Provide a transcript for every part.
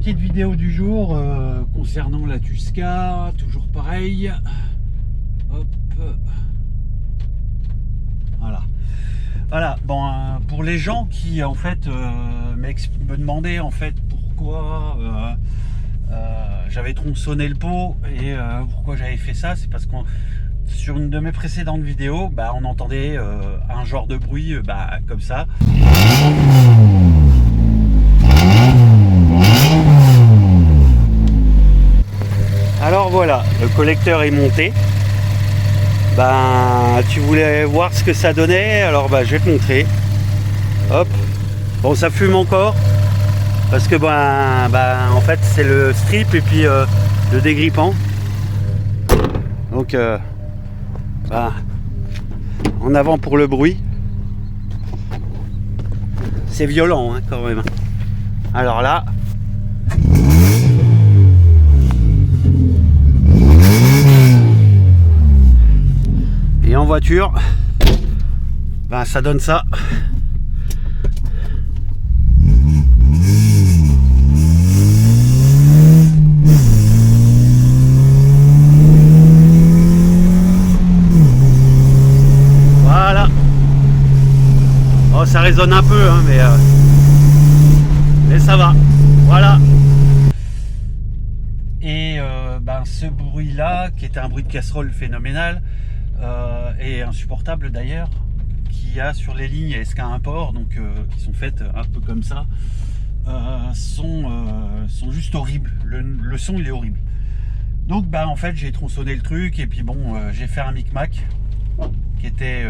petite vidéo du jour concernant la Tusca, toujours pareil. Hop. Voilà, bon, pour les gens qui en fait me demandaient en fait pourquoi j'avais tronçonné le pot et pourquoi j'avais fait ça, c'est parce que sur une de mes précédentes vidéos, on entendait un genre de bruit comme ça. Alors voilà, le collecteur est monté. Tu voulais voir ce que ça donnait, alors je vais te montrer. Hop. Bon, ça fume encore parce que en fait c'est le strip et puis le dégrippant. Donc en avant pour le bruit. C'est violent quand même. Alors là. Et en voiture, ça donne ça. Voilà. Oh, ça résonne un peu, mais ça va. Voilà. Et ce bruit-là, qui était un bruit de casserole phénoménal, et insupportable d'ailleurs, qu'il y a sur les lignes SK Import, donc qui sont faites un peu comme ça, sont juste horribles. Le son il est horrible. Donc en fait j'ai tronçonné le truc et puis j'ai fait un micmac qui était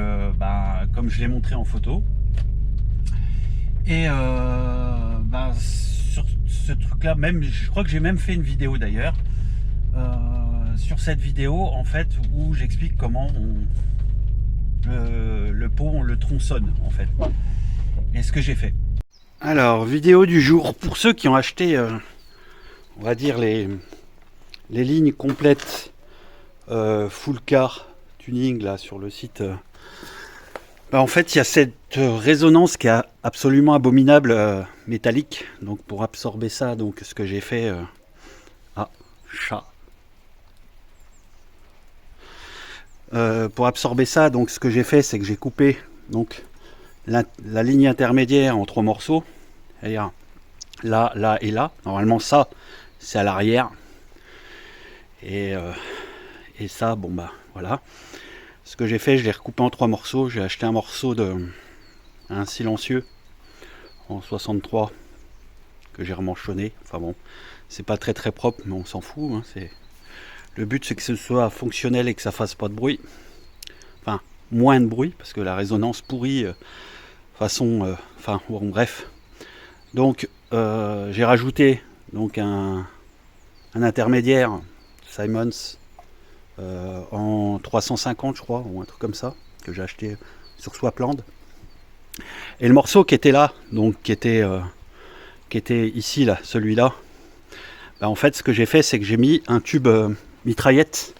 comme je l'ai montré en photo. Et sur ce truc là, même je crois que j'ai même fait une vidéo d'ailleurs. Sur cette vidéo en fait où j'explique comment le pot on le tronçonne en fait et ce que j'ai fait. Alors vidéo du jour pour ceux qui ont acheté on va dire les lignes complètes full car tuning là sur le site. En fait il y a cette résonance qui est absolument abominable métallique, donc pour absorber ça, donc ce que j'ai fait chat. Pour absorber ça, donc ce que j'ai fait, c'est que j'ai coupé donc la ligne intermédiaire en 3 morceaux. C'est-à-dire là, là et là. Normalement, ça, c'est à l'arrière. Et ça, voilà. Ce que j'ai fait, je l'ai recoupé en 3 morceaux. J'ai acheté un morceau un silencieux en 63 que j'ai remanchonné. Enfin bon, c'est pas très propre, mais on s'en fout. Le but c'est que ce soit fonctionnel et que ça fasse pas de bruit. Enfin, moins de bruit, parce que la résonance pourrit bref. Donc j'ai rajouté donc un intermédiaire Simons en 350 je crois, ou un truc comme ça, que j'ai acheté sur Swapland. Et le morceau qui était là, donc qui était ici là, celui-là, en fait ce que j'ai fait c'est que j'ai mis un tube mitraillette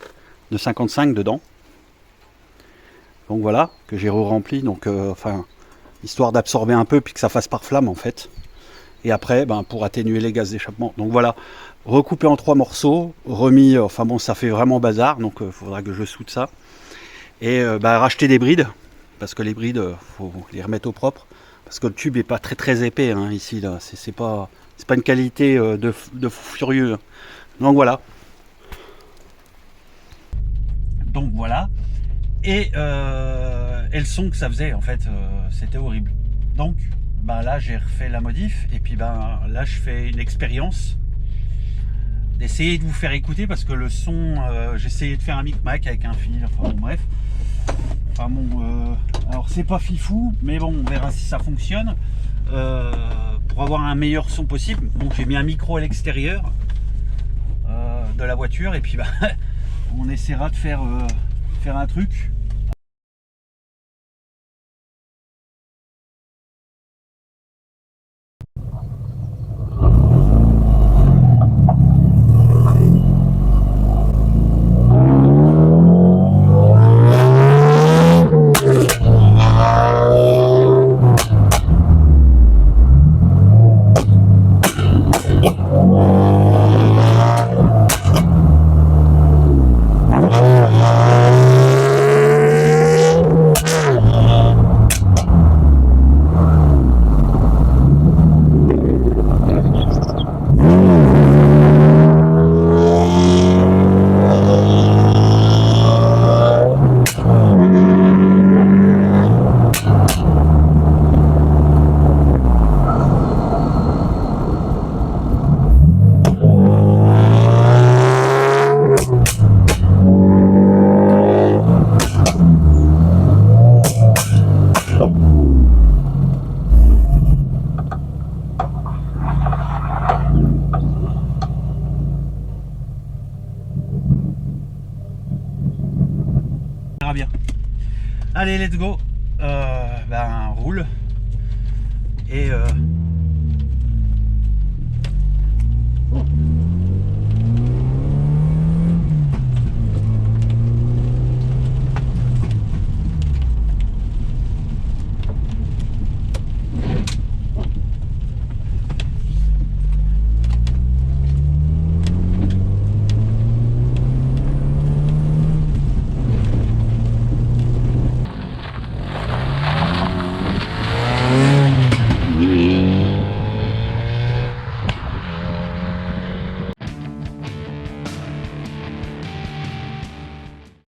de 55 dedans, donc voilà, que j'ai re-rempli, donc histoire d'absorber un peu puis que ça fasse par flamme en fait, et après pour atténuer les gaz d'échappement. Donc voilà, recoupé en 3 morceaux, remis, ça fait vraiment bazar, donc il faudra que je soude ça, et racheter des brides, parce que les brides faut les remettre au propre, parce que le tube est pas très épais ici là, c'est pas une qualité de fou furieux. Donc voilà. Et le son que ça faisait en fait c'était horrible. Donc là j'ai refait la modif et puis là je fais une expérience d'essayer de vous faire écouter, parce que le son j'essayais de faire un micmac avec un fil, bref. Alors c'est pas fifou, mais bon, on verra si ça fonctionne. Pour avoir un meilleur son possible, donc j'ai mis un micro à l'extérieur de la voiture, et puis on essaiera de faire un truc. bien. Allez, let's go. Ben, roule. Et